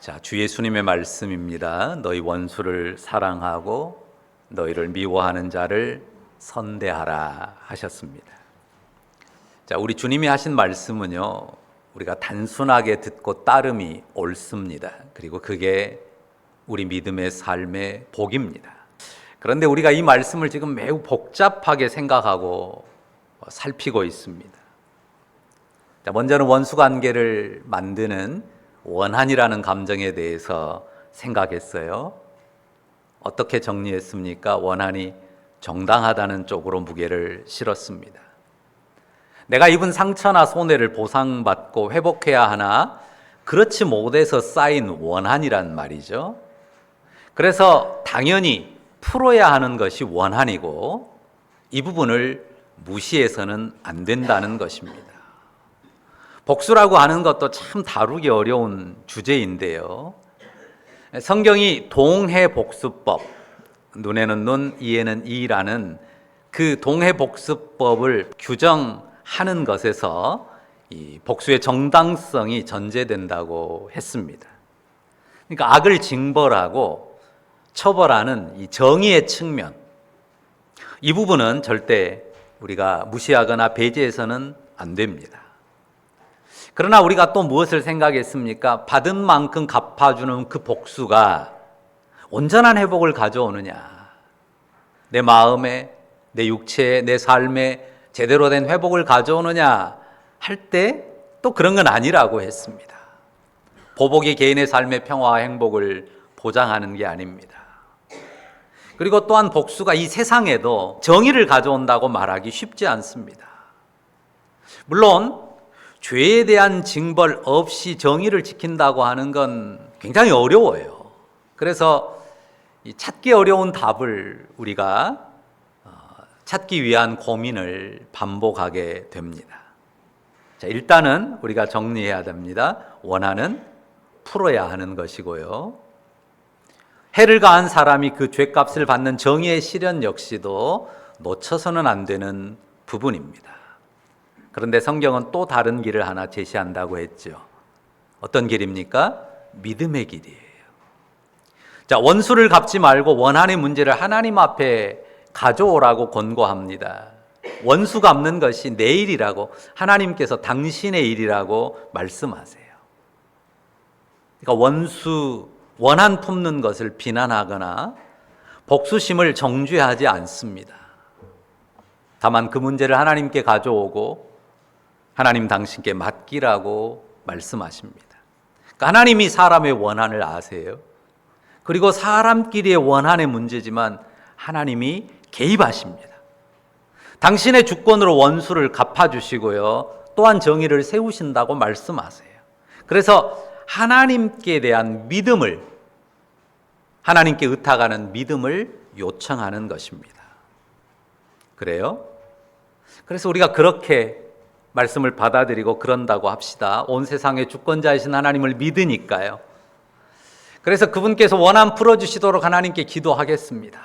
자, 주 예수님의 말씀입니다. 너희 원수를 사랑하고 너희를 미워하는 자를 선대하라 하셨습니다. 자, 우리 주님이 하신 말씀은요, 우리가 단순하게 듣고 따름이 옳습니다. 그리고 그게 우리 믿음의 삶의 복입니다. 그런데 우리가 이 말씀을 지금 매우 복잡하게 생각하고 살피고 있습니다. 자, 먼저는 원수 관계를 만드는 원한이라는 감정에 대해서 생각했어요. 어떻게 정리했습니까? 원한이 정당하다는 쪽으로 무게를 실었습니다. 내가 입은 상처나 손해를 보상받고 회복해야 하나 그렇지 못해서 쌓인 원한이란 말이죠. 그래서 당연히 풀어야 하는 것이 원한이고 이 부분을 무시해서는 안 된다는 것입니다. 복수라고 하는 것도 참 다루기 어려운 주제인데요. 성경이 동해복수법, 눈에는 눈, 이에는 이라는 그 동해복수법을 규정하는 것에서 이 복수의 정당성이 전제된다고 했습니다. 그러니까 악을 징벌하고 처벌하는 이 정의의 측면, 이 부분은 절대 우리가 무시하거나 배제해서는 안 됩니다. 그러나 우리가 또 무엇을 생각했습니까? 받은 만큼 갚아주는 그 복수가 온전한 회복을 가져오느냐, 내 마음에, 내 육체에, 내 삶에 제대로 된 회복을 가져오느냐 할 때 또 그런 건 아니라고 했습니다. 보복이 개인의 삶의 평화와 행복을 보장하는 게 아닙니다. 그리고 또한 복수가 이 세상에도 정의를 가져온다고 말하기 쉽지 않습니다. 물론 죄에 대한 징벌 없이 정의를 지킨다고 하는 건 굉장히 어려워요. 그래서 찾기 어려운 답을 우리가 찾기 위한 고민을 반복하게 됩니다. 자, 일단은 우리가 정리해야 됩니다. 원한은 풀어야 하는 것이고요. 해를 가한 사람이 그 죄값을 받는 정의의 실현 역시도 놓쳐서는 안 되는 부분입니다. 그런데 성경은 또 다른 길을 하나 제시한다고 했죠. 어떤 길입니까? 믿음의 길이에요. 자, 원수를 갚지 말고 원한의 문제를 하나님 앞에 가져오라고 권고합니다. 원수 갚는 것이 내 일이라고, 하나님께서 당신의 일이라고 말씀하세요. 그러니까 원한 품는 것을 비난하거나 복수심을 정죄하지 않습니다. 다만 그 문제를 하나님께 가져오고 하나님 당신께 맡기라고 말씀하십니다. 그러니까 하나님이 사람의 원한을 아세요. 그리고 사람끼리의 원한의 문제지만 하나님이 개입하십니다. 당신의 주권으로 원수를 갚아주시고요, 또한 정의를 세우신다고 말씀하세요. 그래서 하나님께 대한 믿음을, 하나님께 의탁하는 믿음을 요청하는 것입니다. 그래요? 그래서 우리가 그렇게 말씀을 받아들이고 그런다고 합시다. 온 세상의 주권자이신 하나님을 믿으니까요. 그래서 그분께서 원한 풀어주시도록 하나님께 기도하겠습니다.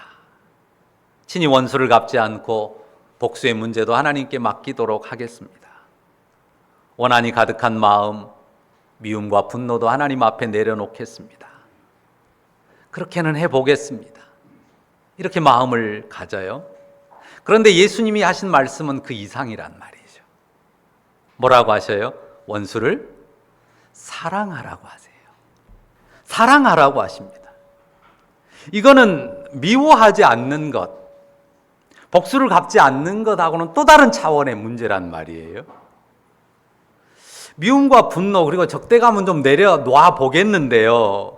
친히 원수를 갚지 않고 복수의 문제도 하나님께 맡기도록 하겠습니다. 원한이 가득한 마음, 미움과 분노도 하나님 앞에 내려놓겠습니다. 그렇게는 해보겠습니다. 이렇게 마음을 가져요. 그런데 예수님이 하신 말씀은 그 이상이란 말이에요. 뭐라고 하셔요? 원수를 사랑하라고 하세요. 사랑하라고 하십니다. 이거는 미워하지 않는 것, 복수를 갚지 않는 것하고는 또 다른 차원의 문제란 말이에요. 미움과 분노 그리고 적대감은 좀 내려놔 보겠는데요,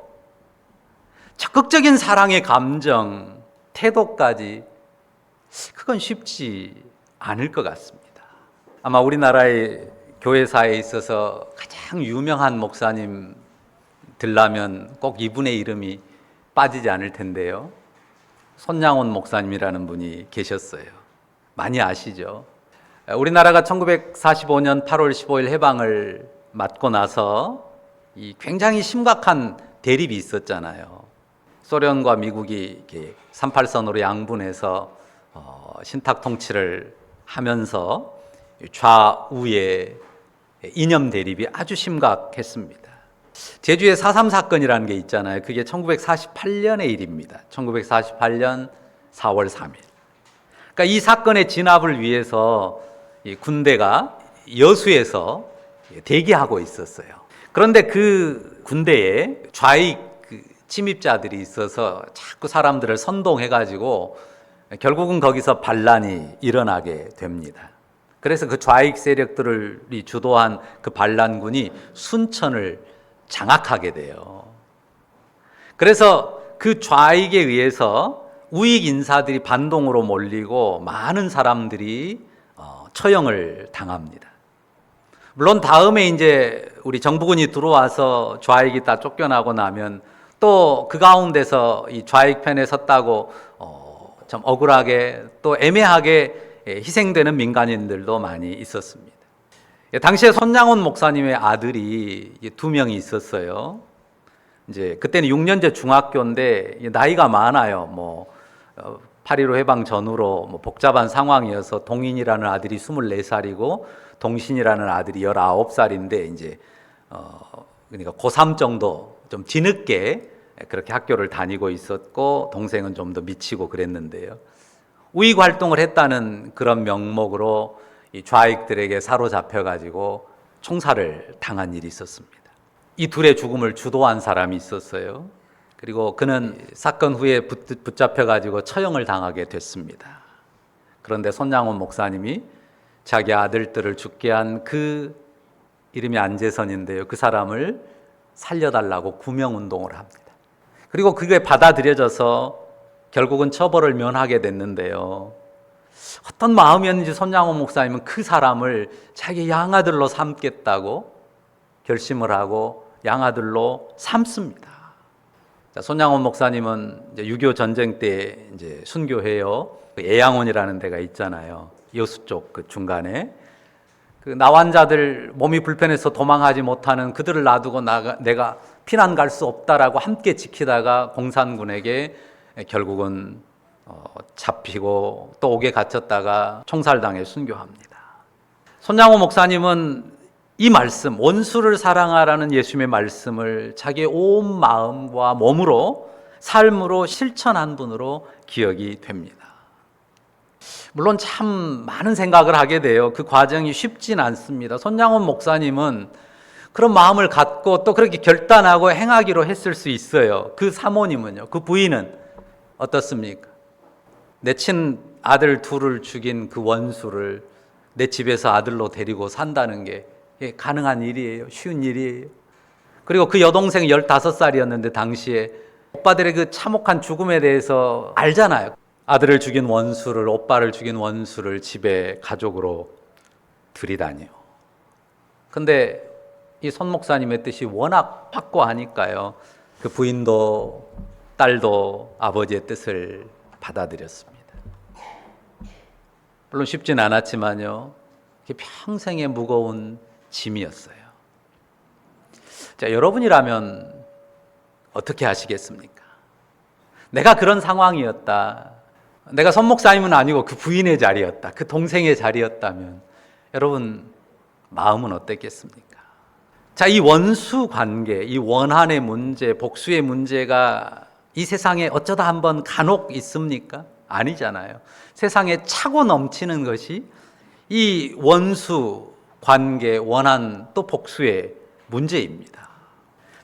적극적인 사랑의 감정, 태도까지 그건 쉽지 않을 것 같습니다. 아마 우리나라의 교회사에 있어서 가장 유명한 목사님 들라면 꼭 이분의 이름이 빠지지 않을 텐데요. 손양원 목사님이라는 분이 계셨어요. 많이 아시죠? 우리나라가 1945년 8월 15일 해방을 맞고 나서 이 굉장히 심각한 대립이 있었잖아요. 소련과 미국이 38선으로 양분해서 신탁 통치를 하면서 좌우의 이념 대립이 아주 심각했습니다. 제주의 4.3 사건이라는 게 있잖아요. 그게 1948년의 일입니다. 1948년 4월 3일. 그러니까 이 사건의 진압을 위해서 이 군대가 여수에서 대기하고 있었어요. 그런데 그 군대에 좌익 침입자들이 있어서 자꾸 사람들을 선동해가지고 결국은 거기서 반란이 일어나게 됩니다. 그래서 그 좌익 세력들이 주도한 그 반란군이 순천을 장악하게 돼요. 그래서 그 좌익에 의해서 우익 인사들이 반동으로 몰리고 많은 사람들이 처형을 당합니다. 물론 다음에 이제 우리 정부군이 들어와서 좌익이 다 쫓겨나고 나면 또 그 가운데서 이 좌익 편에 섰다고 참 억울하게 또 애매하게 희생되는 민간인들도 많이 있었습니다. 당시에 손양원 목사님의 아들이 2명이 있었어요. 이제 그때는 6년제 중학교인데 나이가 많아요. 8.15 해방 전후로 복잡한 상황이어서 동인이라는 아들이 24살이고 동신이라는 아들이 19살인데 이제 그러니까 고3 정도 좀 뒤늦게 그렇게 학교를 다니고 있었고 동생은 좀 더 미치고 그랬는데요. 우익 활동을 했다는 그런 명목으로 이 좌익들에게 사로잡혀 가지고 총살을 당한 일이 있었습니다. 이 둘의 죽음을 주도한 사람이 있었어요. 그리고 그는 사건 후에 붙잡혀 가지고 처형을 당하게 됐습니다. 그런데 손양원 목사님이 자기 아들들을 죽게 한 그 이름이 안재선인데요. 그 사람을 살려달라고 구명운동을 합니다. 그리고 그게 받아들여져서 결국은 처벌을 면하게 됐는데요. 어떤 마음이었는지 손양원 목사님은 그 사람을 자기 양아들로 삼겠다고 결심을 하고 양아들로 삼습니다. 손양원 목사님은 이제 6.25 전쟁 때 이제 순교해요. 애양원이라는 데가 있잖아요. 여수 쪽 그 중간에. 그 나환자들 몸이 불편해서 도망하지 못하는 그들을 놔두고 내가 피난 갈 수 없다라고 함께 지키다가 공산군에게 결국은 잡히고 또 옥에 갇혔다가 총살당해 순교합니다. 손양호 목사님은 이 말씀, 원수를 사랑하라는 예수님의 말씀을 자기의 온 마음과 몸으로 삶으로 실천한 분으로 기억이 됩니다. 물론 참 많은 생각을 하게 돼요. 그 과정이 쉽진 않습니다. 손양원 목사님은 그런 마음을 갖고 또 그렇게 결단하고 행하기로 했을 수 있어요. 그 사모님은요, 그 부인은 어떻습니까? 내 친아들 둘을 죽인 그 원수를 내 집에서 아들로 데리고 산다는 게 가능한 일이에요. 쉬운 일이에요. 그리고 그 여동생 15살이었는데 당시에 오빠들의 그 참혹한 죽음에 대해서 알잖아요. 아들을 죽인 원수를, 오빠를 죽인 원수를 집에 가족으로 들이다니요. 근데 이 손 목사님의 뜻이 워낙 확고하니까요. 그 부인도 딸도 아버지의 뜻을 받아들였습니다. 물론 쉽진 않았지만요. 평생의 무거운 짐이었어요. 자, 여러분이라면 어떻게 하시겠습니까? 내가 그런 상황이었다. 내가 손 목사님은 아니고 그 부인의 자리였다. 그 동생의 자리였다면 여러분 마음은 어땠겠습니까? 자, 이 원수 관계, 이 원한의 문제, 복수의 문제가 이 세상에 어쩌다 한번 간혹 있습니까? 아니잖아요. 세상에 차고 넘치는 것이 이 원수 관계, 원한 또 복수의 문제입니다.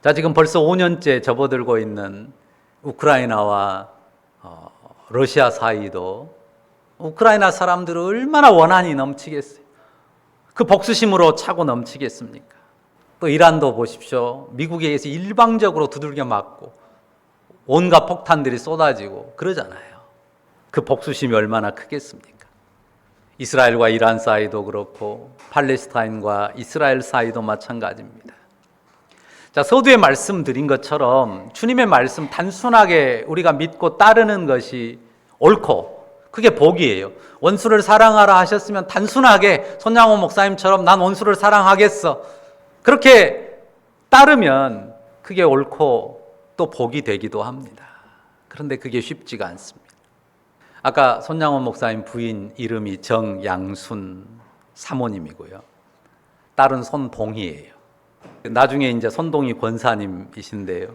자, 지금 벌써 5년째 접어들고 있는 우크라이나와 러시아 사이도 우크라이나 사람들은 얼마나 원한이 넘치겠어요. 그 복수심으로 차고 넘치겠습니까? 또 이란도 보십시오. 미국에 의해서 일방적으로 두들겨 맞고 온갖 폭탄들이 쏟아지고 그러잖아요. 그 복수심이 얼마나 크겠습니까? 이스라엘과 이란 사이도 그렇고 팔레스타인과 이스라엘 사이도 마찬가지입니다. 자, 서두에 말씀드린 것처럼 주님의 말씀 단순하게 우리가 믿고 따르는 것이 옳고 그게 복이에요. 원수를 사랑하라 하셨으면 단순하게 손양호 목사님처럼 난 원수를 사랑하겠어. 그렇게 따르면 그게 옳고 또 복이 되기도 합니다. 그런데 그게 쉽지가 않습니다. 아까 손양호 목사님 부인 이름이 정양순 사모님이고요. 딸은 손봉희예요. 나중에 이제 선동이 권사님이신데요.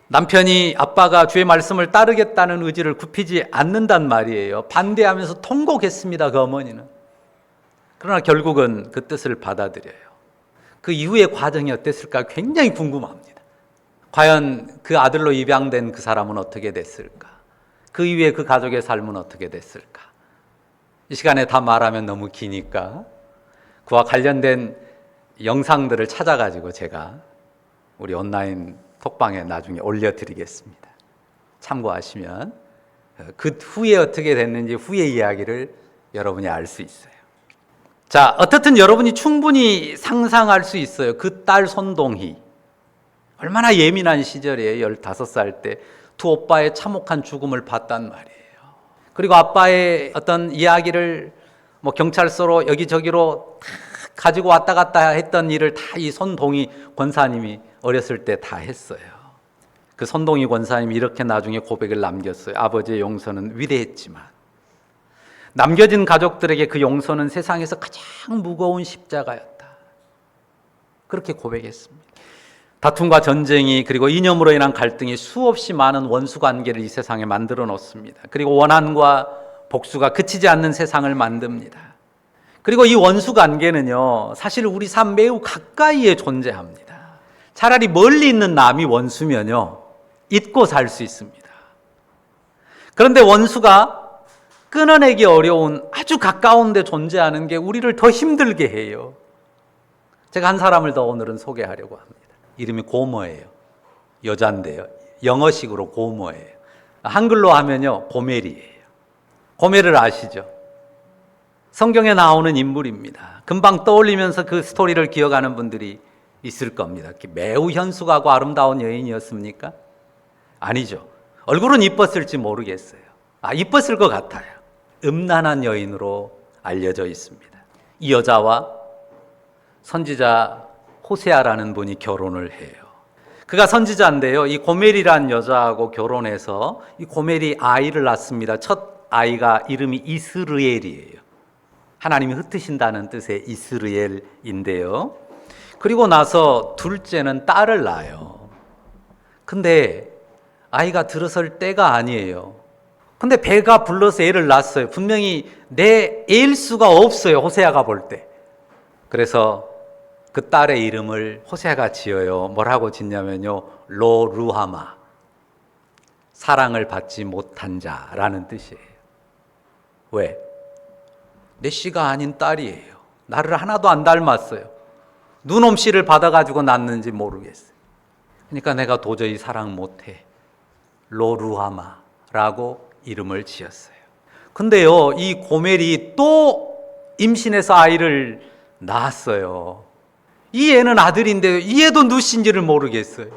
남편이 아빠가 주의 말씀을 따르겠다는 의지를 굽히지 않는단 말이에요. 반대하면서 통곡했습니다, 그 어머니는. 그러나 결국은 그 뜻을 받아들여요. 그 이후의 과정이 어땠을까 굉장히 궁금합니다. 과연 그 아들로 입양된 그 사람은 어떻게 됐을까? 그 이후에 그 가족의 삶은 어떻게 됐을까? 이 시간에 다 말하면 너무 기니까 그와 관련된 영상들을 찾아가지고 제가 우리 온라인 톡방에 나중에 올려드리겠습니다. 참고하시면 그 후에 어떻게 됐는지 후의 이야기를 여러분이 알 수 있어요. 자, 어떻든 여러분이 충분히 상상할 수 있어요. 그 딸 손동희 얼마나 예민한 시절이에요. 15살 때 두 오빠의 참혹한 죽음을 봤단 말이에요. 그리고 아빠의 어떤 이야기를 뭐 경찰서로 여기저기로 다 가지고 왔다 갔다 했던 일을 다 이 손동희 권사님이 어렸을 때 다 했어요. 그 손동희 권사님이 이렇게 나중에 고백을 남겼어요. 아버지의 용서는 위대했지만 남겨진 가족들에게 그 용서는 세상에서 가장 무거운 십자가였다. 그렇게 고백했습니다. 다툼과 전쟁이 그리고 이념으로 인한 갈등이 수없이 많은 원수 관계를 이 세상에 만들어 놓습니다. 그리고 원한과 복수가 그치지 않는 세상을 만듭니다. 그리고 이 원수 관계는요, 사실 우리 삶 매우 가까이에 존재합니다. 차라리 멀리 있는 남이 원수면요, 잊고 살 수 있습니다. 그런데 원수가 끊어내기 어려운 아주 가까운 데 존재하는 게 우리를 더 힘들게 해요. 제가 한 사람을 더 오늘은 소개하려고 합니다. 이름이 고모예요. 여잔데요. 영어식으로 고모예요. 한글로 하면요, 고멜이에요. 고멜을 아시죠? 성경에 나오는 인물입니다. 금방 떠올리면서 그 스토리를 기억하는 분들이 있을 겁니다. 매우 현숙하고 아름다운 여인이었습니까? 아니죠. 얼굴은 이뻤을지 모르겠어요. 이뻤을 것 같아요. 음란한 여인으로 알려져 있습니다. 이 여자와 선지자 호세아라는 분이 결혼을 해요. 그가 선지자인데요. 이 고멜이라는 여자하고 결혼해서 이 고멜이 아이를 낳습니다. 첫 아이가 이름이 이스르엘이에요. 하나님이 흩으신다는 뜻의 이스르엘인데요. 그리고 나서 둘째는 딸을 낳아요. 근데 아이가 들어설 때가 아니에요. 근데 배가 불러서 애를 낳았어요. 분명히 내 애일 수가 없어요, 호세아가 볼 때. 그래서 그 딸의 이름을 호세아가 지어요. 뭐라고 짓냐면요, 로루하마, 사랑을 받지 못한 자라는 뜻이에요. 왜? 내 씨가 아닌 딸이에요. 나를 하나도 안 닮았어요. 눈옴씨를 받아가지고 낳는지 모르겠어요. 그러니까 내가 도저히 사랑 못해. 로루하마라고 이름을 지었어요. 근데요, 이 고멜이 또 임신해서 아이를 낳았어요. 이 애는 아들인데 이 애도 누신지를 모르겠어요.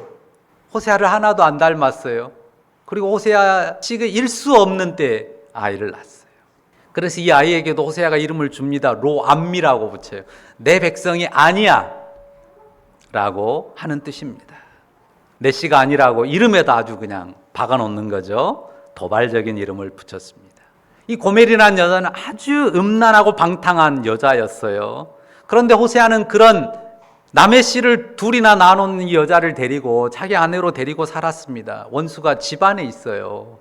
호세아를 하나도 안 닮았어요. 그리고 호세아 씨가 일 수 없는 때 아이를 낳았어요. 그래서 이 아이에게도 호세아가 이름을 줍니다. 로암미라고 붙여요. 내 백성이 아니야 라고 하는 뜻입니다. 내 씨가 아니라고 이름에다 아주 그냥 박아놓는 거죠. 도발적인 이름을 붙였습니다. 이 고멜이라는 여자는 아주 음란하고 방탕한 여자였어요. 그런데 호세아는 그런 남의 씨를 둘이나 나눈 이 여자를 데리고 자기 아내로 데리고 살았습니다. 원수가 집안에 있어요.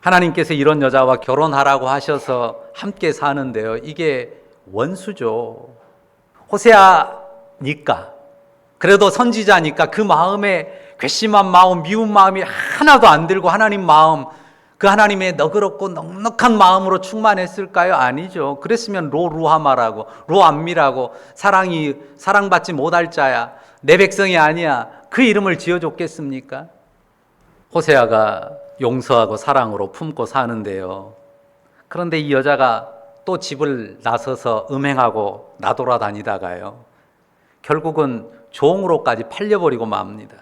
하나님께서 이런 여자와 결혼하라고 하셔서 함께 사는데요, 이게 원수죠. 호세아니까, 그래도 선지자니까 그 마음에 괘씸한 마음, 미운 마음이 하나도 안 들고 하나님 마음, 그 하나님의 너그럽고 넉넉한 마음으로 충만했을까요? 아니죠. 그랬으면 로루하마라고, 로암미라고, 사랑받지 못할 자야, 내 백성이 아니야, 그 이름을 지어줬겠습니까? 호세아가 용서하고 사랑으로 품고 사는데요. 그런데 이 여자가 또 집을 나서서 음행하고 나돌아다니다가요, 결국은 종으로까지 팔려버리고 맙니다.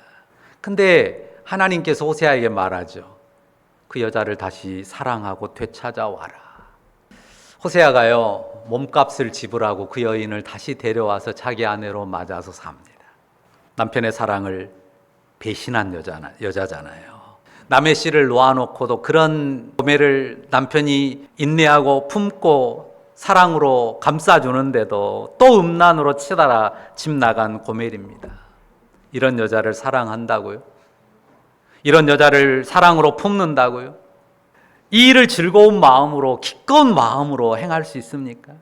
근데 하나님께서 호세아에게 말하죠. 그 여자를 다시 사랑하고 되찾아와라. 호세아가요, 몸값을 지불하고 그 여인을 다시 데려와서 자기 아내로 맞아서 삽니다. 남편의 사랑을 배신한 여자잖아요. 남의 씨를 놓아놓고도 그런 고멜을 남편이 인내하고 품고 사랑으로 감싸주는데도 또 음란으로 치달아 집 나간 고멜입니다. 이런 여자를 사랑한다고요? 이런 여자를 사랑으로 품는다고요? 이 일을 즐거운 마음으로, 기꺼운 마음으로 행할 수 있습니까?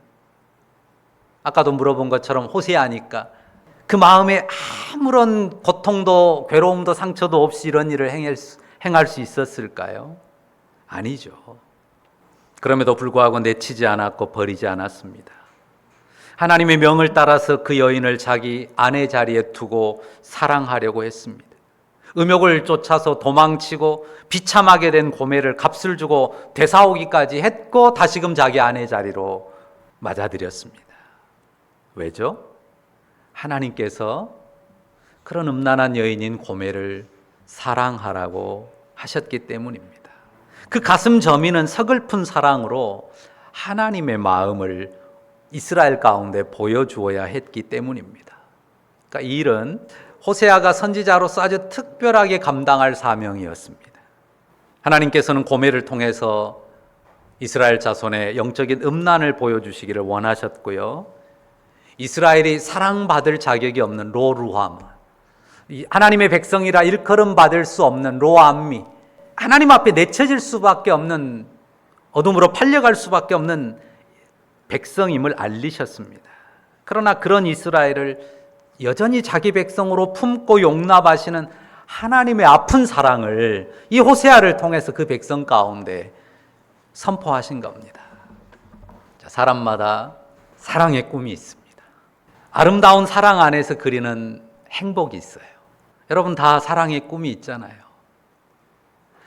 아까도 물어본 것처럼 호세아니까 그 마음에 아무런 고통도 괴로움도 상처도 없이 이런 일을 행할 수 있었을까요? 아니죠. 그럼에도 불구하고 내치지 않았고 버리지 않았습니다. 하나님의 명을 따라서 그 여인을 자기 아내 자리에 두고 사랑하려고 했습니다. 음욕을 쫓아서 도망치고 비참하게 된 고멜을 값을 주고 되사오기까지 했고 다시금 자기 아내 자리로 맞아들였습니다. 왜죠? 하나님께서 그런 음란한 여인인 고멜을 사랑하라고 하셨기 때문입니다. 그 가슴 저미는 서글픈 사랑으로 하나님의 마음을 이스라엘 가운데 보여주어야 했기 때문입니다. 그러니까 이 일은 호세아가 선지자로서 아주 특별하게 감당할 사명이었습니다. 하나님께서는 고멜을 통해서 이스라엘 자손의 영적인 음란을 보여주시기를 원하셨고요. 이스라엘이 사랑받을 자격이 없는 로루함, 하나님의 백성이라 일컬음 받을 수 없는 로암미, 하나님 앞에 내쳐질 수밖에 없는, 어둠으로 팔려갈 수밖에 없는 백성임을 알리셨습니다. 그러나 그런 이스라엘을 여전히 자기 백성으로 품고 용납하시는 하나님의 아픈 사랑을 이 호세아를 통해서 그 백성 가운데 선포하신 겁니다. 사람마다 사랑의 꿈이 있습니다. 아름다운 사랑 안에서 그리는 행복이 있어요. 여러분 다 사랑의 꿈이 있잖아요.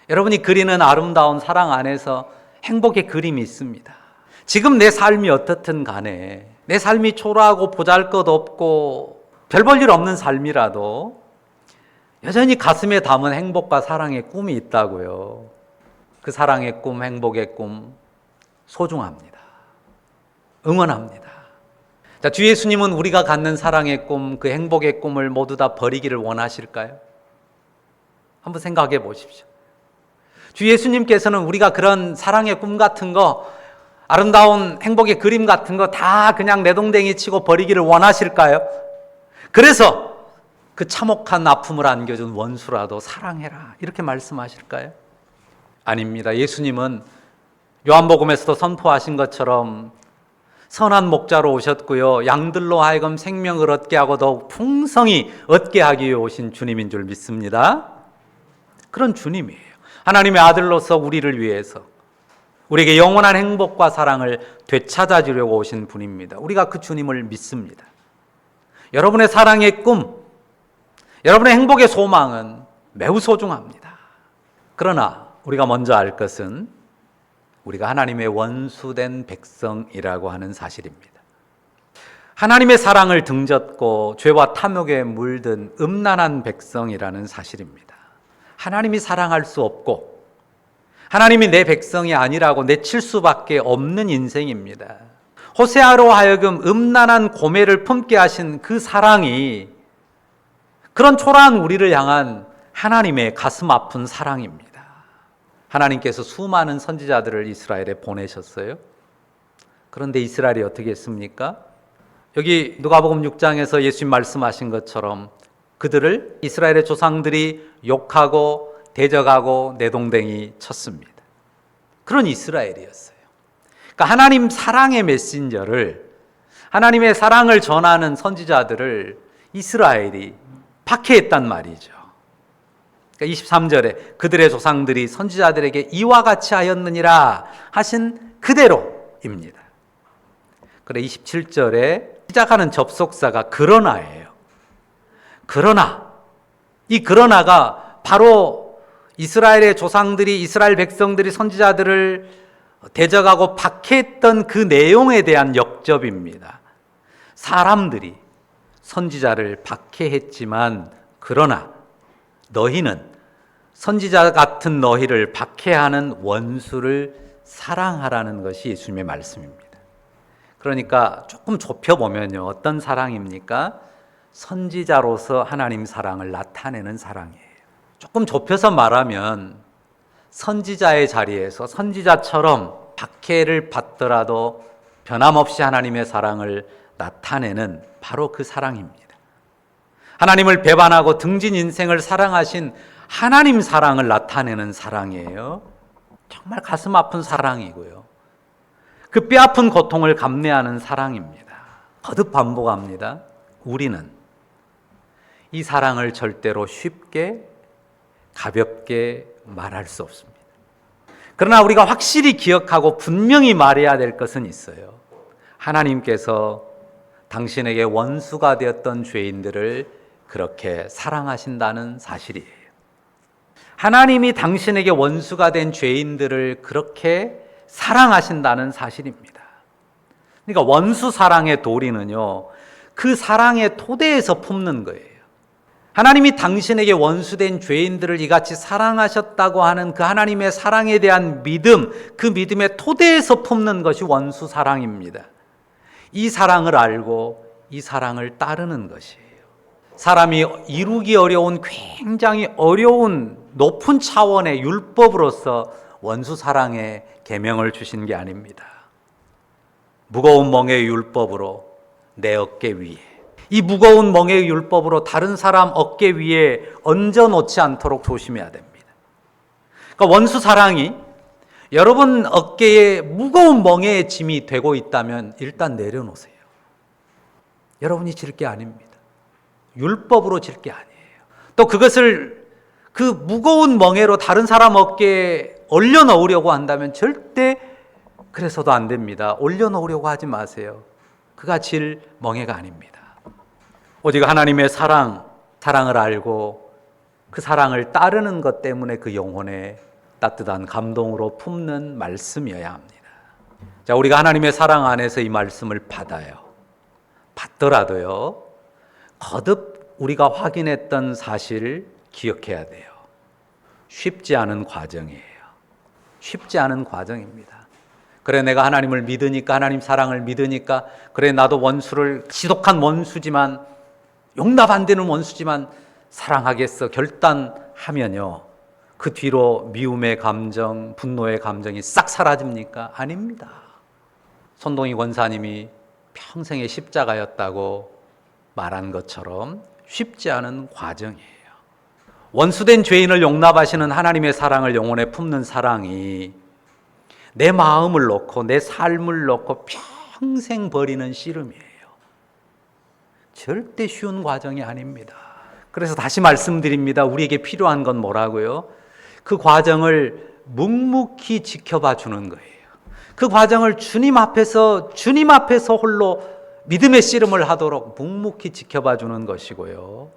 여러분이 그리는 아름다운 사랑 안에서 행복의 그림이 있습니다. 지금 내 삶이 어떻든 간에 내 삶이 초라하고 보잘것없고 별 볼 일 없는 삶이라도 여전히 가슴에 담은 행복과 사랑의 꿈이 있다고요. 그 사랑의 꿈, 행복의 꿈 소중합니다. 응원합니다. 자, 주 예수님은 우리가 갖는 사랑의 꿈, 그 행복의 꿈을 모두 다 버리기를 원하실까요? 한번 생각해 보십시오. 주 예수님께서는 우리가 그런 사랑의 꿈 같은 거, 아름다운 행복의 그림 같은 거 다 그냥 내동댕이 치고 버리기를 원하실까요? 그래서 그 참혹한 아픔을 안겨준 원수라도 사랑해라 이렇게 말씀하실까요? 아닙니다. 예수님은 요한복음에서도 선포하신 것처럼 선한 목자로 오셨고요. 양들로 하여금 생명을 얻게 하고 더욱 풍성히 얻게 하기 위해 오신 주님인 줄 믿습니다. 그런 주님이에요. 하나님의 아들로서 우리를 위해서 우리에게 영원한 행복과 사랑을 되찾아 주려고 오신 분입니다. 우리가 그 주님을 믿습니다. 여러분의 사랑의 꿈, 여러분의 행복의 소망은 매우 소중합니다. 그러나 우리가 먼저 알 것은 우리가 하나님의 원수된 백성이라고 하는 사실입니다. 하나님의 사랑을 등졌고 죄와 탐욕에 물든 음란한 백성이라는 사실입니다. 하나님이 사랑할 수 없고 하나님이 내 백성이 아니라고 내칠 수밖에 없는 인생입니다. 호세아로 하여금 음란한 고멜을 품게 하신 그 사랑이 그런 초라한 우리를 향한 하나님의 가슴 아픈 사랑입니다. 하나님께서 수많은 선지자들을 이스라엘에 보내셨어요. 그런데 이스라엘이 어떻게 했습니까? 여기 누가복음 6장에서 예수님 말씀하신 것처럼 그들을 이스라엘의 조상들이 욕하고 대적하고 내동댕이 쳤습니다. 그런 이스라엘이었어요. 그러니까 하나님 사랑의 메신저를, 하나님의 사랑을 전하는 선지자들을 이스라엘이 박해했단 말이죠. 그러니까 23절에 그들의 조상들이 선지자들에게 이와 같이 하였느니라 하신 그대로입니다. 그래 27절에 시작하는 접속사가 그러나예요. 그러나, 이 그러나가 바로 이스라엘의 조상들이, 이스라엘 백성들이 선지자들을 대적하고 박해했던 그 내용에 대한 역접입니다. 사람들이 선지자를 박해했지만 그러나 너희는 선지자 같은 너희를 박해하는 원수를 사랑하라는 것이 예수님의 말씀입니다. 그러니까 조금 좁혀보면요, 어떤 사랑입니까? 선지자로서 하나님 사랑을 나타내는 사랑이에요. 조금 좁혀서 말하면 선지자의 자리에서 선지자처럼 박해를 받더라도 변함없이 하나님의 사랑을 나타내는 바로 그 사랑입니다. 하나님을 배반하고 등진 인생을 사랑하신 하나님 사랑을 나타내는 사랑이에요. 정말 가슴 아픈 사랑이고요. 그 뼈아픈 고통을 감내하는 사랑입니다. 거듭 반복합니다. 우리는 이 사랑을 절대로 쉽게 가볍게 말할 수 없습니다. 그러나 우리가 확실히 기억하고 분명히 말해야 될 것은 있어요. 하나님께서 당신에게 원수가 되었던 죄인들을 그렇게 사랑하신다는 사실이에요. 하나님이 당신에게 원수가 된 죄인들을 그렇게 사랑하신다는 사실입니다. 그러니까 원수 사랑의 도리는요, 그 사랑의 토대에서 품는 거예요. 하나님이 당신에게 원수된 죄인들을 이같이 사랑하셨다고 하는 그 하나님의 사랑에 대한 믿음, 그 믿음의 토대에서 품는 것이 원수 사랑입니다. 이 사랑을 알고 이 사랑을 따르는 것이에요. 사람이 이루기 어려운 굉장히 어려운 높은 차원의 율법으로서 원수 사랑의 계명을 주신 게 아닙니다. 무거운 멍에의 율법으로 내 어깨 위에, 이 무거운 멍에의 율법으로 다른 사람 어깨 위에 얹어놓지 않도록 조심해야 됩니다. 그러니까 원수 사랑이 여러분 어깨에 무거운 멍에의 짐이 되고 있다면 일단 내려놓으세요. 여러분이 질 게 아닙니다. 율법으로 질 게 아니에요. 또 그것을 그 무거운 멍에로 다른 사람 어깨에 올려놓으려고 한다면 절대 그래서도 안 됩니다. 올려놓으려고 하지 마세요. 그가 질 멍에가 아닙니다. 오직 하나님의 사랑을 알고 그 사랑을 따르는 것 때문에 그 영혼에 따뜻한 감동으로 품는 말씀이어야 합니다. 자, 우리가 하나님의 사랑 안에서 이 말씀을 받더라도요, 거듭 우리가 확인했던 사실을 기억해야 돼요. 쉽지 않은 과정이에요. 쉽지 않은 과정입니다. 그래, 내가 하나님을 믿으니까, 하나님 사랑을 믿으니까, 그래, 나도 원수를, 지독한 원수지만, 용납 안 되는 원수지만 사랑하겠어 결단하면요, 그 뒤로 미움의 감정, 분노의 감정이 싹 사라집니까? 아닙니다. 손동희 권사님이 평생의 십자가였다고 말한 것처럼 쉽지 않은 과정이에요. 원수된 죄인을 용납하시는 하나님의 사랑을 영혼에 품는 사랑이 내 마음을 놓고 내 삶을 놓고 평생 버리는 씨름이에요. 절대 쉬운 과정이 아닙니다. 그래서 다시 말씀드립니다. 우리에게 필요한 건 뭐라고요? 그 과정을 묵묵히 지켜봐 주는 거예요. 그 과정을 주님 앞에서 홀로 믿음의 씨름을 하도록 묵묵히 지켜봐 주는 것이고요.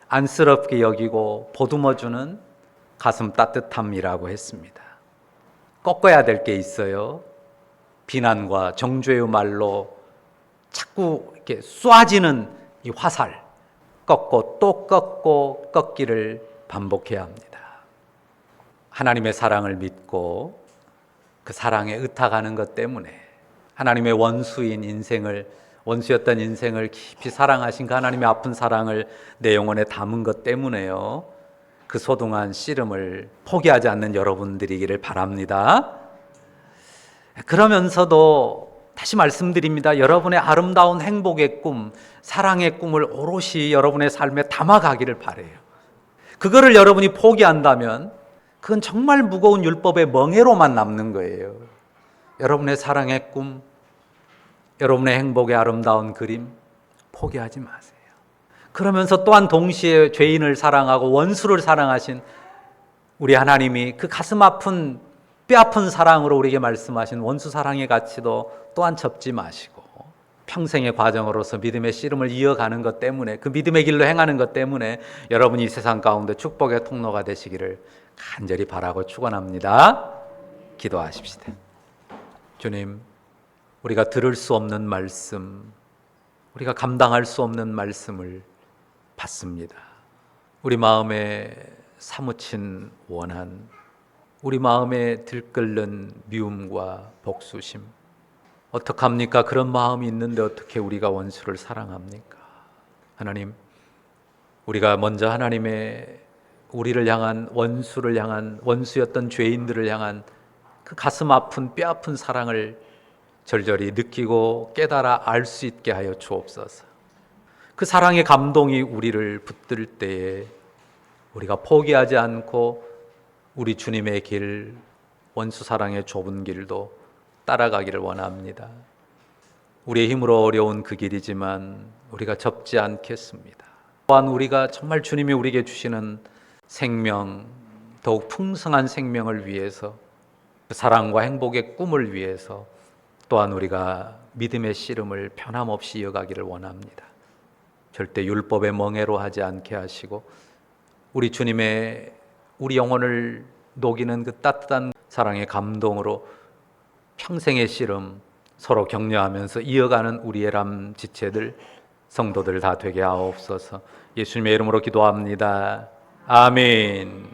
안쓰럽게 여기고 보듬어 주는 가슴 따뜻함이라고 했습니다. 꺾어야 될 게 있어요. 비난과 정죄의 말로 자꾸 이렇게 쏘아지는 이 화살, 꺾고 또 꺾고 꺾기를 반복해야 합니다. 하나님의 사랑을 믿고 그 사랑에 의탁하는 것 때문에 하나님의 원수였던 인생을 깊이 사랑하신 그 하나님의 아픈 사랑을 내 영혼에 담은 것 때문에요, 그 소중한 씨름을 포기하지 않는 여러분들이기를 바랍니다. 그러면서도 다시 말씀드립니다. 여러분의 아름다운 행복의 꿈, 사랑의 꿈을 오롯이 여러분의 삶에 담아가기를 바라요. 그거를 여러분이 포기한다면 그건 정말 무거운 율법의 멍에로만 남는 거예요. 여러분의 사랑의 꿈, 여러분의 행복의 아름다운 그림 포기하지 마세요. 그러면서 또한 동시에 죄인을 사랑하고 원수를 사랑하신 우리 하나님이 그 가슴 아픈 뼈아픈 사랑으로 우리에게 말씀하신 원수 사랑의 가치도 또한 접지 마시고 평생의 과정으로서 믿음의 씨름을 이어가는 것 때문에, 그 믿음의 길로 행하는 것 때문에 여러분이 이 세상 가운데 축복의 통로가 되시기를 간절히 바라고 축원합니다. 기도하십시다. 주님, 우리가 들을 수 없는 말씀, 우리가 감당할 수 없는 말씀을 받습니다. 우리 마음에 사무친 원한, 우리 마음에 들끓는 미움과 복수심, 어떡합니까? 그런 마음이 있는데 어떻게 우리가 원수를 사랑합니까? 하나님, 우리가 먼저 하나님의 우리를 향한 원수를 향한, 원수였던 죄인들을 향한 그 가슴 아픈 뼈 아픈 사랑을 절절히 느끼고 깨달아 알 수 있게 하여 주옵소서. 그 사랑의 감동이 우리를 붙들 때에 우리가 포기하지 않고 우리 주님의 길, 원수 사랑의 좁은 길도 따라가기를 원합니다. 우리의 힘으로 어려운 그 길이지만 우리가 접지 않겠습니다. 또한 우리가 정말 주님이 우리에게 주시는 생명, 더욱 풍성한 생명을 위해서, 그 사랑과 행복의 꿈을 위해서 또한 우리가 믿음의 씨름을 변함없이 이어가기를 원합니다. 절대 율법의 멍에로 하지 않게 하시고 우리 주님의 우리 영혼을 녹이는 그 따뜻한 사랑의 감동으로 평생의 씨름 서로 격려하면서 이어가는 우리의 람 지체들, 성도들 다 되게 하옵소서. 예수님의 이름으로 기도합니다. 아멘.